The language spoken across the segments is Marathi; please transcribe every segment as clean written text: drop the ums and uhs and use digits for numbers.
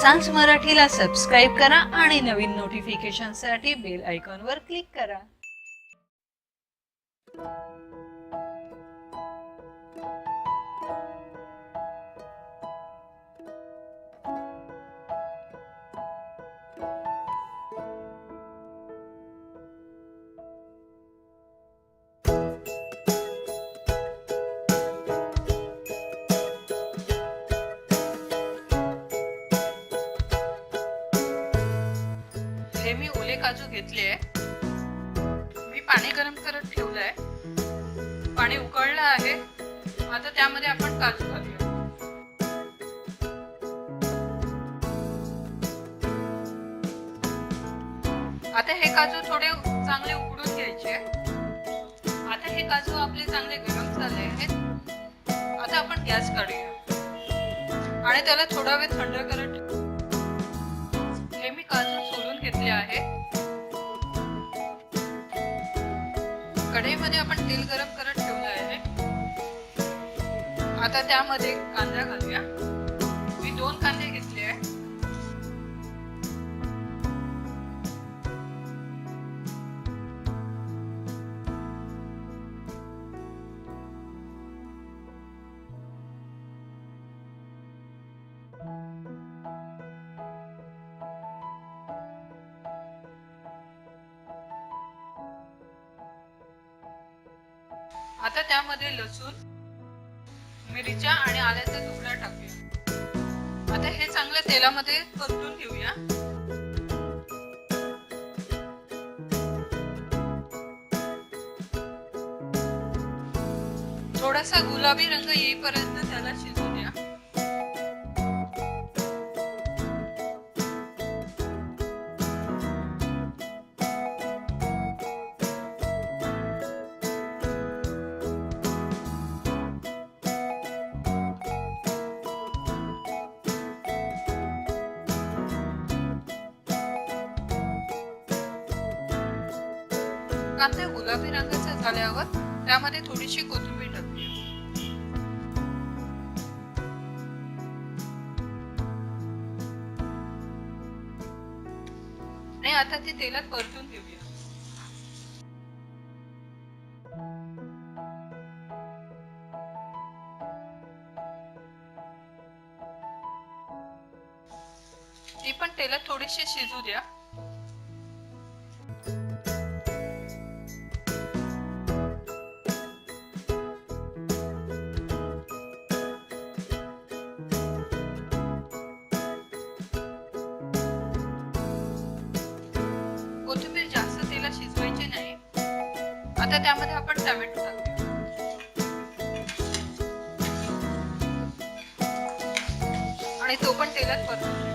सांस मराठीला सबस्क्राईब करा आणि नवीन नोटिफिकेशनसाठी बेल आयकॉनवर क्लिक करा. हे मी ओले काजू घेतले. मी पाणी गरम करत ठेवलंय. पाणी उकळलं आहे. आता त्यामध्ये आपण काजू घालूया. आता हे काजू थोडे चांगले उकडून घ्यायचे. आता हे काजू आपले चांगले गरम झाले आहेत. आता आपण गॅस काढूया आणि त्याला थोडा वेळ थंड करत ठेवू. हे मी काजू सोलून घेतले आहे. कढईमध्ये आपण तेल गरम करत ठेवलं आहे. आता त्यामध्ये कांदा घालूया. मी 2 कांदे घेतले आहे. आता त्यामध्ये लसूण, मिरच्या आणि आल्याचा तुकडा टाकूया. आता हे चांगल्या तेलामध्ये परतून घेऊया. थोडासा गुलाबी रंग येईपर्यंत त्याला शिजू द्या. कांदा गुलाबी रंगाचा झाल्यावर त्यामध्ये थोडीशी कोथिंबीर टाकूया. आणि आता ती तेलात परतून घेऊया. ती पण तेलात थोडीशी शिजू द्या. कोथिंबीर जास्त तेलात शिजवायची नाही. आता त्यामध्ये आपण टोमॅटो टाकूया आणि तो पण तेलात परतून घेऊ.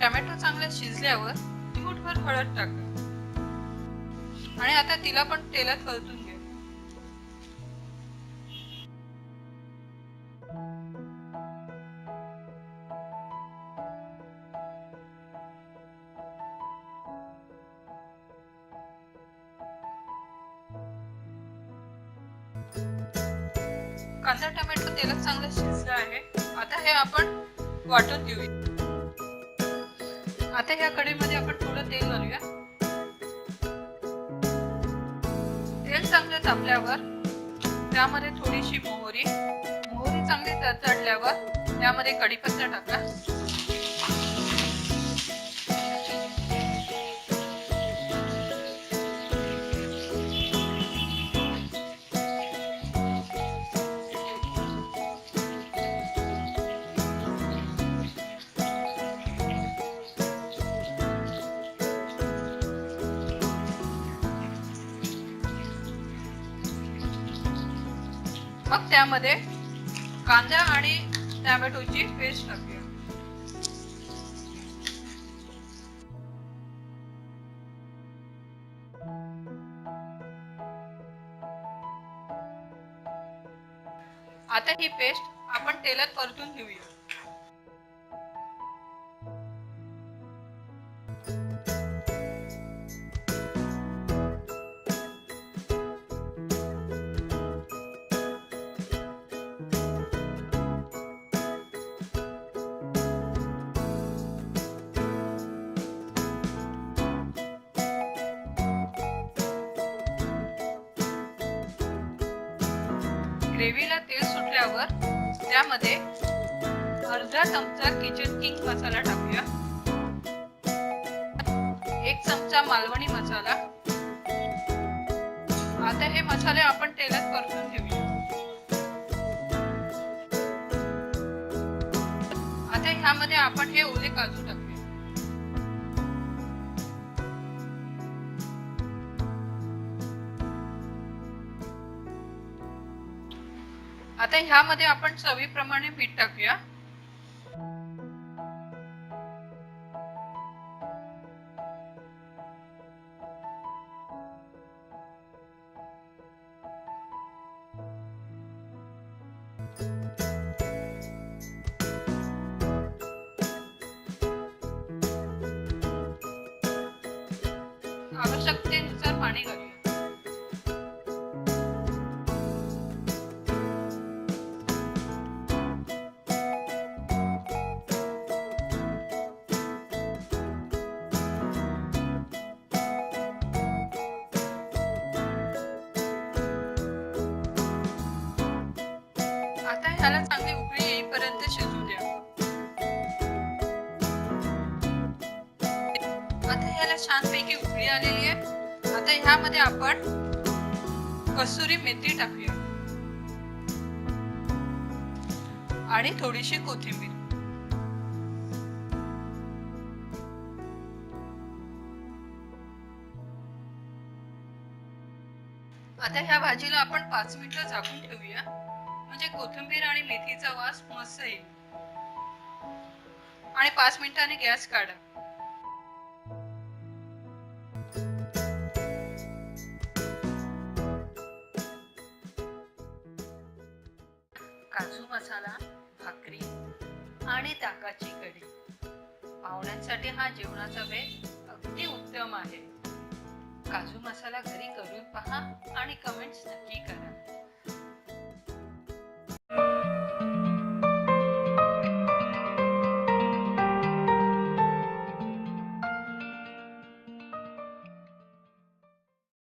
टोमॅटो चांगला शिजल्यावर चिमूटभर हळद टाका आणि आता तिला पण तेलात परतून घ्या. कांदा टोमॅटो तेलात चांगला शिजला आहे. आता हे आपण वाटून घेऊया. आता या कढईमध्ये आपण थोडं तेल घालूया. तेल चांगलं तापल्यावर त्यामध्ये थोडीशी मोहरी चांगली तडतडल्यावर त्यामध्ये कढीपत्ता टाका. मग त्यामध्ये कांदा आणि टोमॅटोची पेस्ट टाकूया. आता ही पेस्ट आपण तेलात परतून घेऊया. ग्रेव्हीला तेल सुटल्यावर त्यामध्ये अर्धा चमचा किचन किंग मसाला टाकूया. 1 चमचा मालवणी मसाला. आता हे मसाले आपण तेलात परतून घेऊया. आता ह्यामध्ये आपण हे ओले काजू टाकूया. आता ह्यामध्ये आपण चवीप्रमाणे मीठ टाकूया. आवश्यकतेनुसार पाणी घालूया. आता ह्याला चांगली उकळी येईपर्यंत शिजू द्या. आता ह्याला छानपैकी उकळी आलेली आहे. आता ह्यामध्ये आपण कसुरी मेथी टाकूया आणि थोडीशी कोथिंबीर. आता ह्या भाजीला आपण 5 मिनिटं झाकून ठेवूया, म्हणजे कोथिंबीर आणि मेथीचा वास मस्त येईल. आणि 5 मिनिटांनी गॅस काढा. काजू मसाला, भाकरी आणि ताकाची कढी. पाहुण्यांसाठी हा जेवणाचा बेत अगदी उत्तम आहे. काजू मसाला घरी करून पहा आणि कमेंट्स नक्की करा.